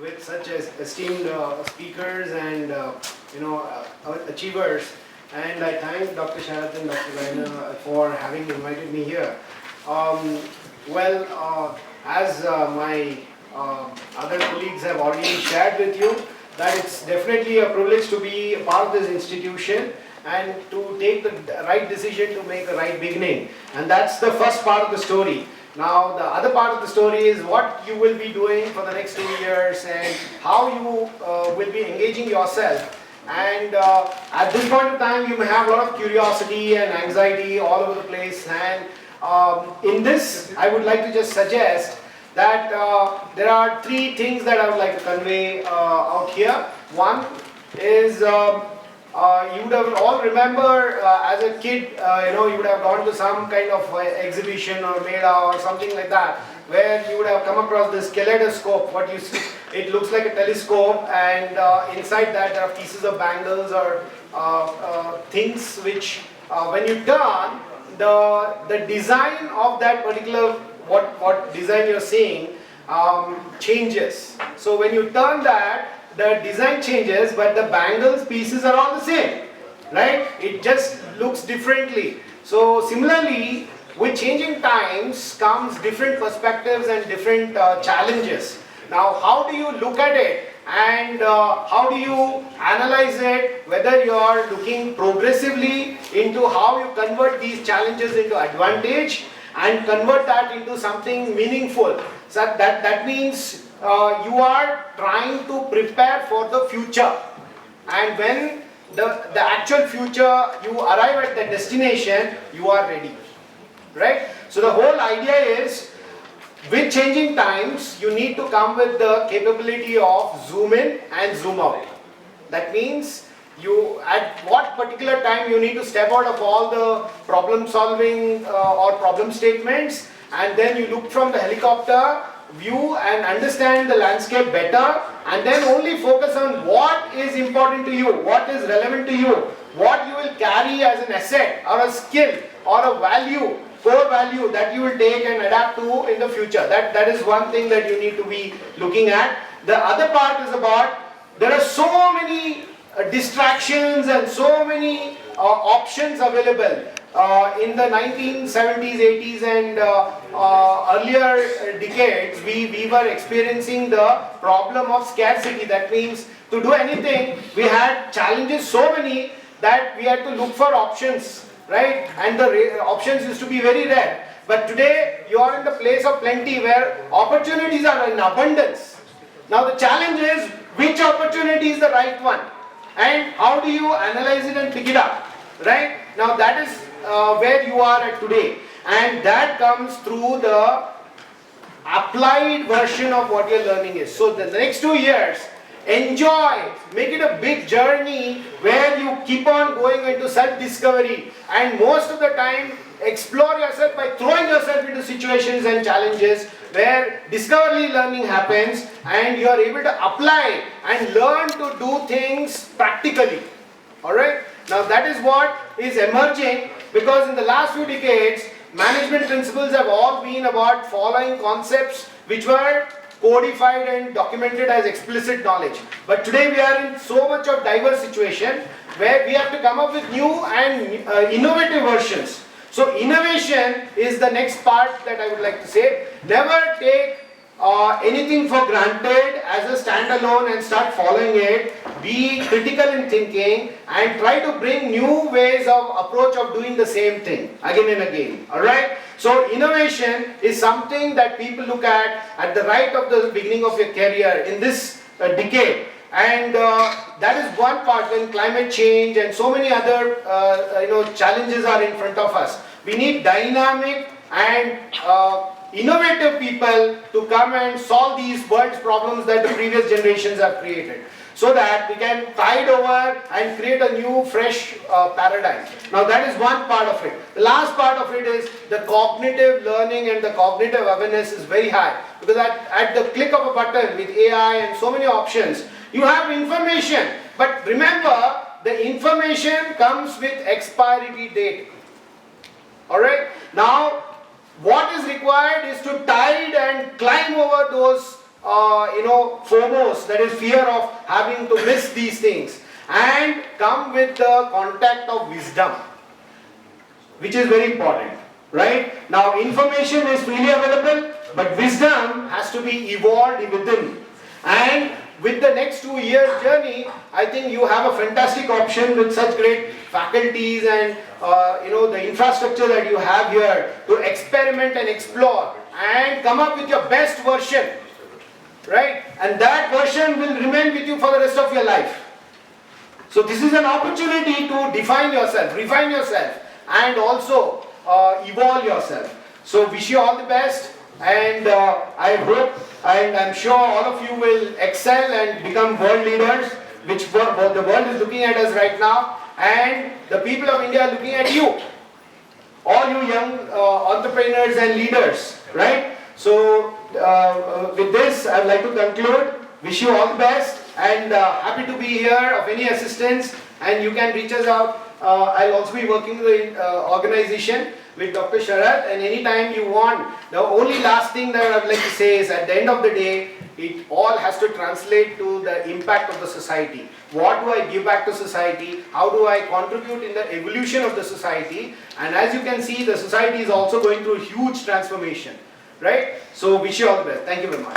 with such as esteemed speakers and achievers. And I thank Dr. Sharath and Dr. Raina for having invited me here. As my other colleagues have already shared with you, that it's definitely a privilege to be a part of this institution and to take the right decision to make a right beginning. And that's the first part of the story. Now the other part of the story is what you will be doing for the next 2 years and how you will be engaging yourself. And at this point of time you may have a lot of curiosity and anxiety all over the place, and in this I would like to just suggest that there are 3 things that I would like to convey out here. One is you would have all remember as a kid, you would have gone to some kind of exhibition or mela or something like that, where you would have come across this kaleidoscope. What you see, it looks like a telescope, and inside that there are pieces of bangles or things which when you turn, the design of that particular what design you're seeing changes. So when you turn that, the design changes, but the bangles pieces are all the same, right? It just looks differently. So similarly, with changing times comes different perspectives and different challenges. Now, how do you look at it, and how do you analyze it, whether you are looking progressively into how you convert these challenges into advantage and convert that into something meaningful. So that means you are trying to prepare for the future, and when the actual future, you arrive at the destination, you are ready, right? So the whole idea is, with changing times, you need to come with the capability of zoom in and zoom out. That means you, at what particular time you need to step out of all the problem solving or problem statements, and then you look from the helicopter view and understand the landscape better, and then only focus on what is important to you, what is relevant to you, what you will carry as an asset or a skill or a value, core value that you will take and adapt to in the future. That is one thing that you need to be looking at. The other part is about, there are so many distractions and so many options available. In the 1970s, 80s and earlier decades, we were experiencing the problem of scarcity. That means to do anything, we had challenges so many that we had to look for options, right? And the options used to be very rare. But today, you are in the place of plenty where opportunities are in abundance. Now the challenge is, which opportunity is the right one? And how do you analyze it and pick it up, right? Now that is where you are at today, and that comes through the applied version of what your learning is. So the next 2 years, enjoy, make it a big journey where you keep on going into self-discovery, and most of the time explore yourself by throwing yourself into situations and challenges where discovery learning happens, and you are able to apply and learn to do things practically. Alright? Now that is what is emerging, because in the last few decades, management principles have all been about following concepts which were codified and documented as explicit knowledge. But today we are in so much of diverse situation where we have to come up with new and innovative versions. So innovation is the next part that I would like to say. Never take anything for granted as a standalone and start following it. Be critical in thinking and try to bring new ways of approach of doing the same thing again and again. Alright? So innovation is something that people look at the right of the beginning of your career in this decade. And that is one part when climate change and so many other challenges are in front of us. We need dynamic and innovative people to come and solve these world's problems that the previous generations have created, so that we can tide over and create a new fresh paradigm. Now that is one part of it. The last part of it is the cognitive learning and the cognitive awareness is very high, because at the click of a button with AI and so many options, you have information, but remember, the information comes with expiry date. Alright? Now, what is required is to tide and climb over those FOMOs, that is fear of having to miss these things, and come with the contact of wisdom, which is very important, right? Now, information is freely available, but wisdom has to be evolved within. And with the next 2 years journey, I think you have a fantastic option with such great faculties and the infrastructure that you have here to experiment and explore and come up with your best version, right? And that version will remain with you for the rest of your life. So this is an opportunity to define yourself, refine yourself, and also evolve yourself. So wish you all the best, and I hope and I'm sure all of you will excel and become world leaders, which the world is looking at us right now, and the people of India are looking at you, all you young entrepreneurs and leaders, right? So with this, I would like to conclude. Wish you all the best, and happy to be here of any assistance, and you can reach us out. I'll also be working with the organization with Dr. Sharath, and anytime you want. The only last thing that I would like to say is, at the end of the day, it all has to translate to the impact of the society. What do I give back to society? How do I contribute in the evolution of the society? And as you can see, the society is also going through huge transformation, right? So wish you all the best. Thank you very much.